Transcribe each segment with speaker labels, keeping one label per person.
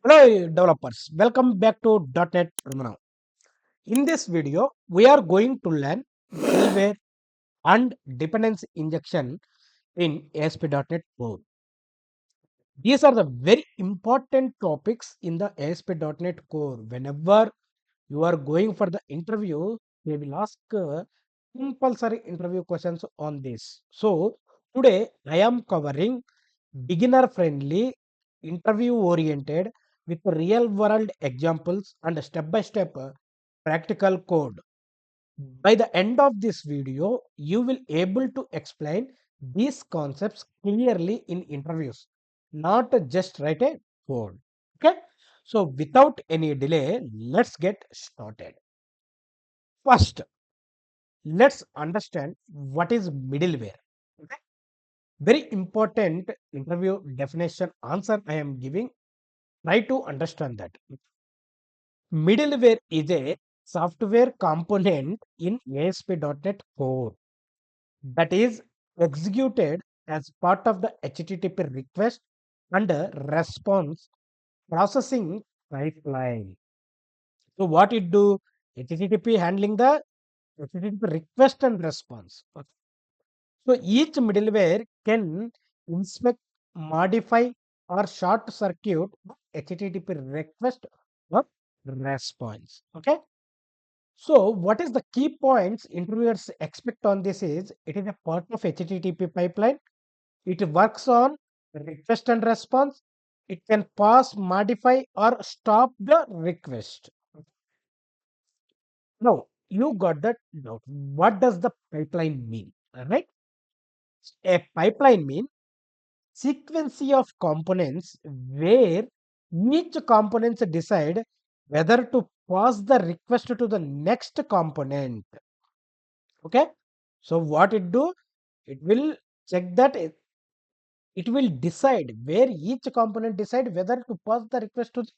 Speaker 1: Hello developers, welcome back to .NET Terminal. In this video, we are going to learn middleware and dependency injection in ASP.NET Core. These are the very important topics in the ASP.NET Core. Whenever you are going for the interview, they will ask compulsory interview questions on this. So today I am covering beginner friendly, interview oriented with real world examples and step by step practical code. By the end of this video, you will able to explain these concepts clearly in interviews, not just write a code. Okay. So without any delay, let's get started. First, let's understand what is middleware. Okay. Very important interview definition answer I am giving. Try to understand that. Middleware is a software component in ASP.NET Core that is executed as part of the HTTP request and response processing pipeline. So what it do? HTTP handling the HTTP request and response. Okay. So each middleware can inspect, modify, or short circuit HTTP request or response. Okay. So what is the key points interviewers expect on this is it is a part of HTTP pipeline. It works on request and response. It can pass, modify, or stop the request. Now you got that doubt. What does the pipeline mean? All right. A pipeline means sequence of components where each components decide whether to pass the request to the next component. Okay. So what it do? It will check that it will decide where each component decide whether to pass the request to the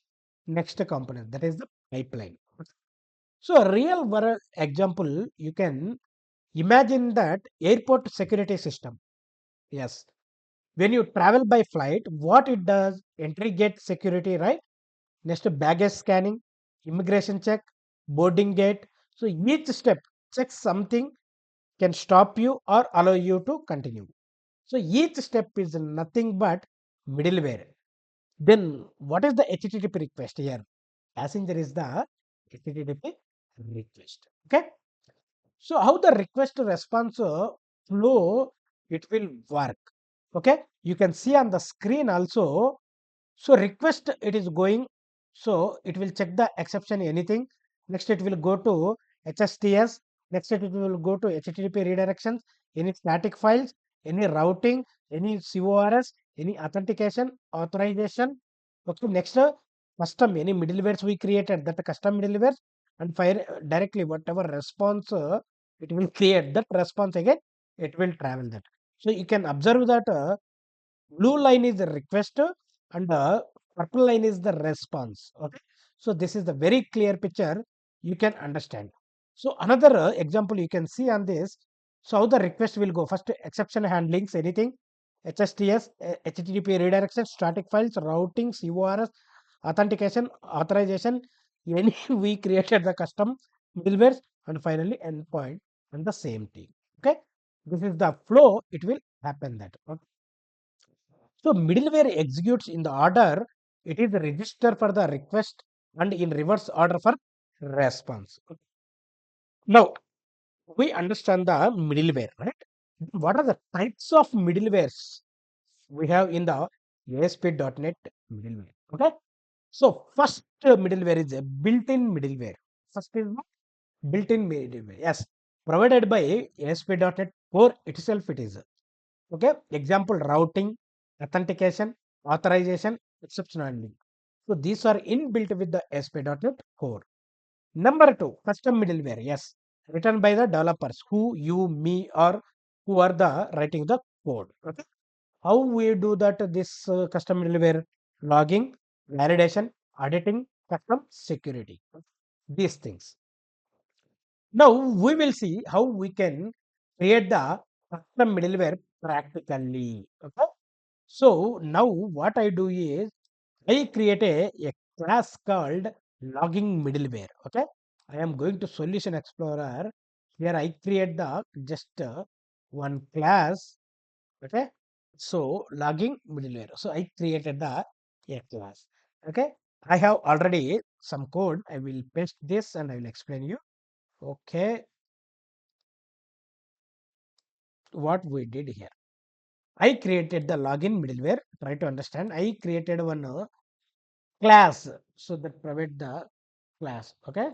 Speaker 1: next component. That is the pipeline. So a real world example, you can imagine that airport security system. Yes. When you travel by flight, what it does? Entry gate security, right? Next baggage scanning, immigration check, boarding gate. So each step checks something can stop you or allow you to continue. So each step is nothing but middleware. Then what is the HTTP request here? Passenger is the HTTP request. Okay. So how the request to response flow it will work. Okay. You can see on the screen also. So request it is going. So it will check the exception anything. Next it will go to HSTS. Next it will go to HTTP redirections, any static files, any routing, any CORS, any authentication, authorization. Okay, next custom any middlewares we created that custom middlewares and fire directly whatever response it will create that response again it will travel that. So you can observe that blue line is the request and purple line is the response. Okay. So this is the very clear picture you can understand. So another example you can see on this. So how the request will go first exception handlings anything HSTS, HTTP redirection, static files, routing, CORS, authentication, authorization, any we created the custom middlewares and finally endpoint and the same thing. Okay. This is the flow it will happen that. Okay. So middleware executes in the order it is register for the request and in reverse order for response. Now we understand the middleware, right? What are the types of middlewares we have in the ASP.NET middleware? Okay. So first middleware is a built-in middleware. First is built-in middleware. Yes, provided by ASP.NET Core itself. It is okay. Example routing, authentication, authorization, exception handling. So these are inbuilt with the ASP.NET Core. Number two, custom middleware. Yes, written by the developers who you, me, or who are the writing the code. Okay. How we do that? This custom middleware logging, validation, auditing, custom security. These things. Now we will see how we can create the custom middleware practically. Okay. So now what I do is I create a class called logging middleware. Okay. I am going to solution explorer. Here I create the just one class. Okay. So logging middleware. So I created the a class. Okay. I have already some code. I will paste this and I will explain you. Okay. What we did here. I created the login middleware. Try to understand. I created one class. So that provide the class. Okay.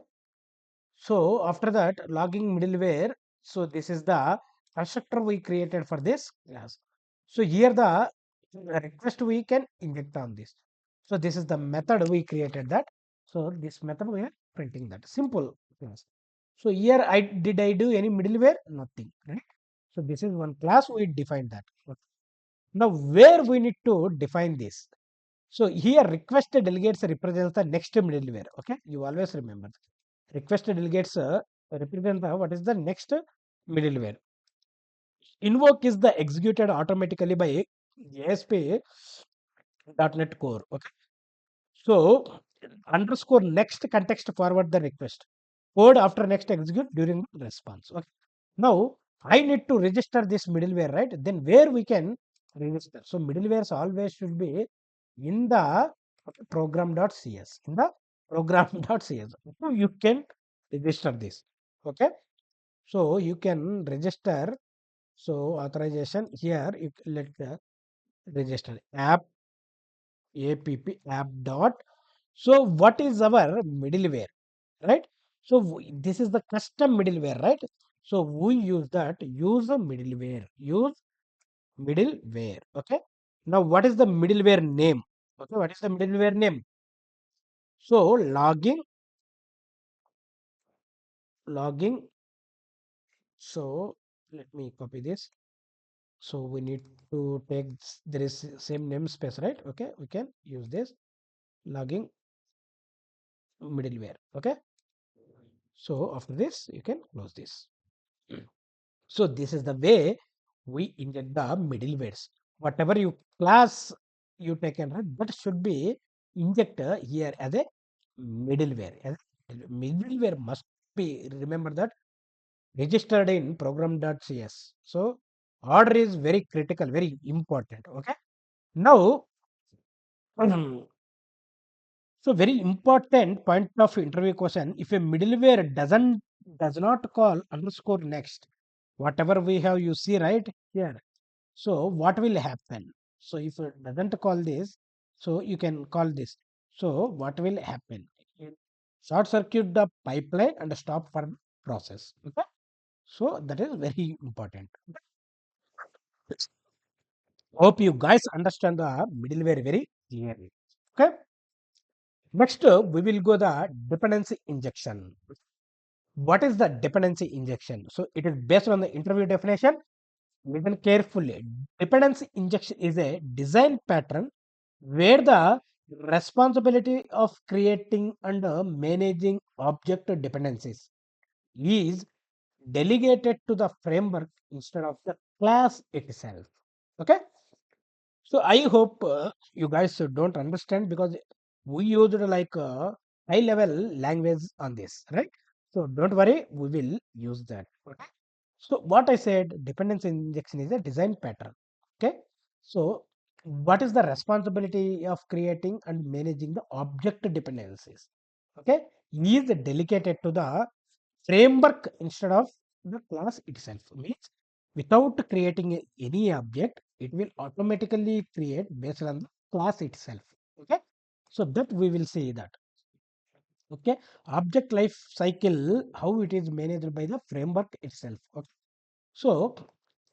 Speaker 1: So after that logging middleware, so this is the constructor we created for this class. So here the request we can inject on this. So this is the method we created that. So this method we are printing that simple class. So here I do any middleware? Nothing, right? So this is one class we defined that. Okay. Now where we need to define this? So here request delegates represents the next middleware. Okay, you always remember. Request delegates represent the what is the next middleware. Invoke is the executed automatically by ASP.NET Core. Okay, so underscore next context forward the request. Code after next execute during response. Okay. Now I need to register this middleware, right? Then where we can register. So middlewares always should be in the program.cs. In the program.cs. So you can register this. Okay. So you can register. So authorization here you let register app dot. So what is our middleware, right? So this is the custom middleware, right? So we use that use a middleware, use middleware. Okay. Now what is the middleware name? Okay, what is the middleware name? So logging. So let me copy this. So we need to take there is same namespace, right? Okay, we can use this logging middleware. Okay. So after this, you can close this. So this is the way we inject the middlewares. Whatever you class you taken, right, that should be injected here as a middleware. Middleware must be remember that registered in program.cs. So order is very critical, very important. Okay. Now, so very important point of interview question. If a middleware does not call underscore next, whatever we have you see right here. So what will happen? So if it doesn't call this, so you can call this. So what will happen? It short circuit the pipeline and stop for the process. Okay. So that is very important. Hope you guys understand the middleware very clearly. Okay. Next, we will go the dependency injection. What is the dependency injection? So it is based on the interview definition. Listen carefully. Dependency injection is a design pattern where the responsibility of creating and managing object dependencies is delegated to the framework instead of the class itself. Okay. So I hope you guys don't understand because we used like high level language on this, right? So don't worry, we will use that. Okay. So what I said, dependency injection is a design pattern. Okay. So what is the responsibility of creating and managing the object dependencies? Okay, is delegated to the framework instead of the class itself. Means without creating any object, it will automatically create based on the class itself. Okay, so that we will see that. Okay, object life cycle how it is managed by the framework itself. Okay. So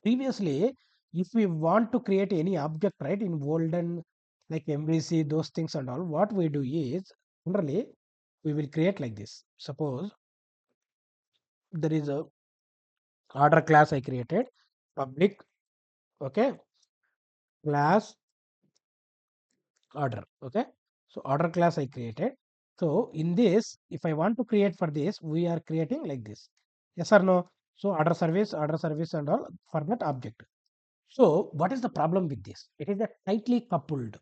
Speaker 1: previously, if we want to create any object, right, in Golden, like MVC, those things and all, what we do is generally we will create like this. Suppose there is a order class I created, public, okay, class order, okay. So order class I created. So in this, if I want to create for this, we are creating like this. Yes or no? So order service and all for that object. So what is the problem with this? It is a tightly coupled.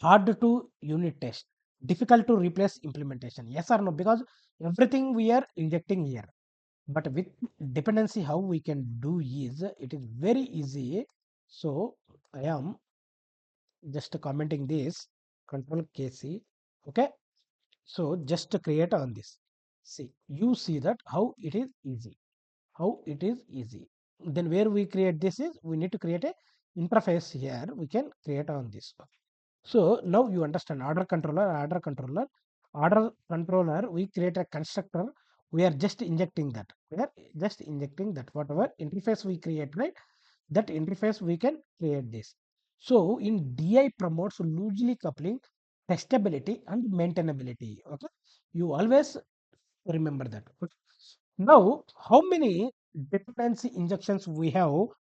Speaker 1: hard to unit test, difficult to replace implementation. Yes or no? Because everything we are injecting here. But with dependency, how we can do is it is very easy. So I am just commenting this control KC. Okay, so just to create on this, see, you see that how it is easy, how it is easy. Then where we create this is we need to create a interface here, we can create on this. So now you understand order controller, we create a constructor, we are just injecting that, we are just injecting that whatever interface we create, right? That interface we can create this. So in DI promotes loosely coupling, testability and maintainability. Okay, you always remember that. Okay. Now, how many dependency injections we have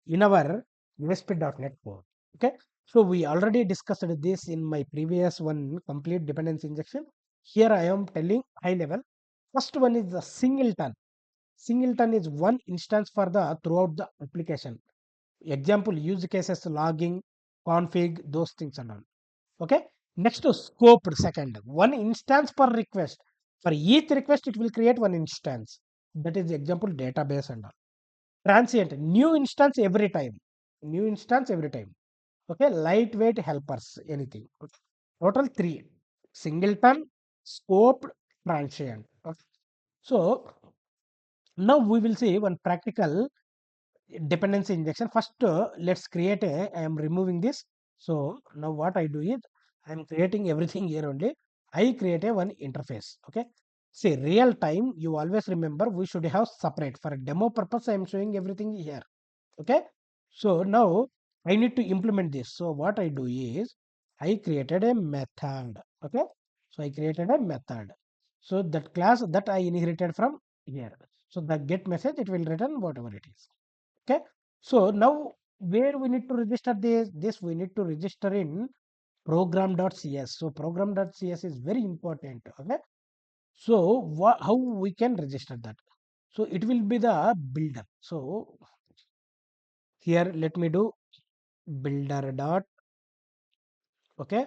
Speaker 1: in our ASP.NET code? Okay, so we already discussed this in my previous one, complete dependency injection. Here I am telling high level. First one is the singleton. Singleton is one instance for the throughout the application. Example use cases, logging, config, those things and all. Okay. Next to scope, second one instance per request. For each request it will create one instance. That is example database and all. Transient, new instance every time, new instance every time. Okay, lightweight helpers, anything. Okay. Total three: singleton, scope, transient. Okay. So now we will see one practical dependency injection. First, let's create a, I am removing this. So now what I do is I am creating everything here only. I create a one interface. Okay. See, real time, you always remember we should have separate. For a demo purpose, I am showing everything here. Okay. So now I need to implement this. So what I do is I created a method. Okay. So I created a method. So that class that I inherited from here. So the get message, it will return whatever it is. Okay. So now where we need to register this we need to register in program.cs. So program.cs is very important. Okay. So how we can register that? So it will be the builder. So here let me do builder dot. Okay.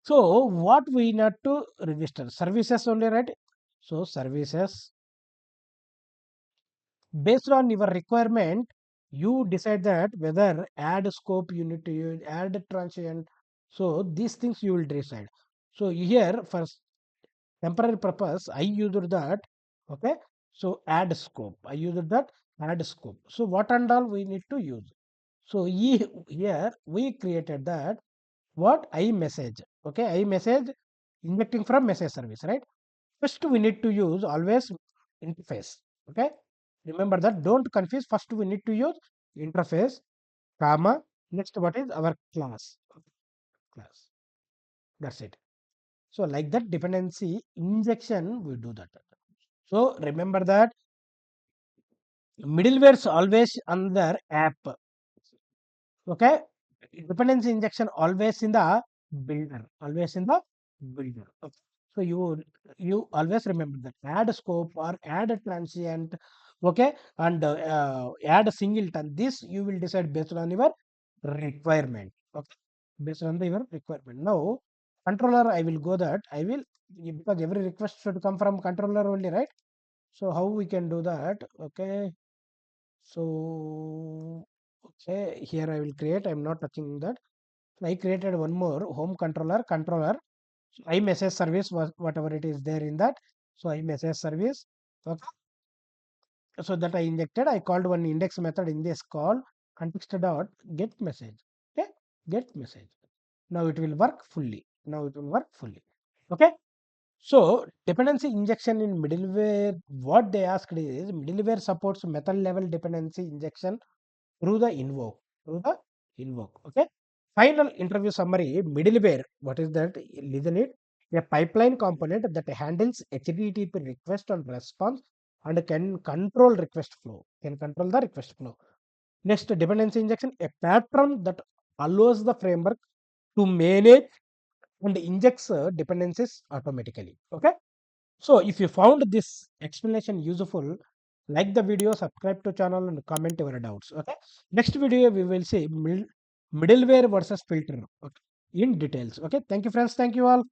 Speaker 1: So what we need to register? Services only, right? So services, based on your requirement, you decide that whether add scope you need to use, add transient. So these things you will decide. So here for temporary purpose, I used that. Okay. So add scope. I used that add scope. So what and all we need to use. So here we created that what I message. Okay, I message injecting from message service, right? First we need to use always interface. Okay, remember that, don't confuse. First we need to use interface, comma, next what is our class. Class, that's it. So like that dependency injection we do that. So remember that middleware's always under app. Okay, dependency injection always in the builder, always in the builder. Okay. So you always remember that add scope or add a transient. Okay, and add a singleton. This you will decide based on your requirement. Okay, based on your requirement. Now controller, I will go that I will, because every request should come from controller only, right? So how we can do that? Okay, so okay, here I will create. I'm not touching that. I created one more home controller. So iMessage service was whatever it is there in that. So iMessage service. Okay. So that I injected, I called one index method in this call context dot get message. Okay, get message. Now it will work fully. Now it will work fully. Okay. So dependency injection in middleware, what they asked is middleware supports method level dependency injection through the invoke. Through the invoke. Okay. Final interview summary, middleware. What is that? Listen it. A pipeline component that handles HTTP request and response and can control request flow. Can control the request flow. Next, dependency injection, a pattern that allows the framework to manage and injects dependencies automatically. Okay. So if you found this explanation useful, like the video, subscribe to channel and comment your doubts. Okay. Next video we will see middleware versus filter. Okay. in details. Okay, thank you friends, thank you all.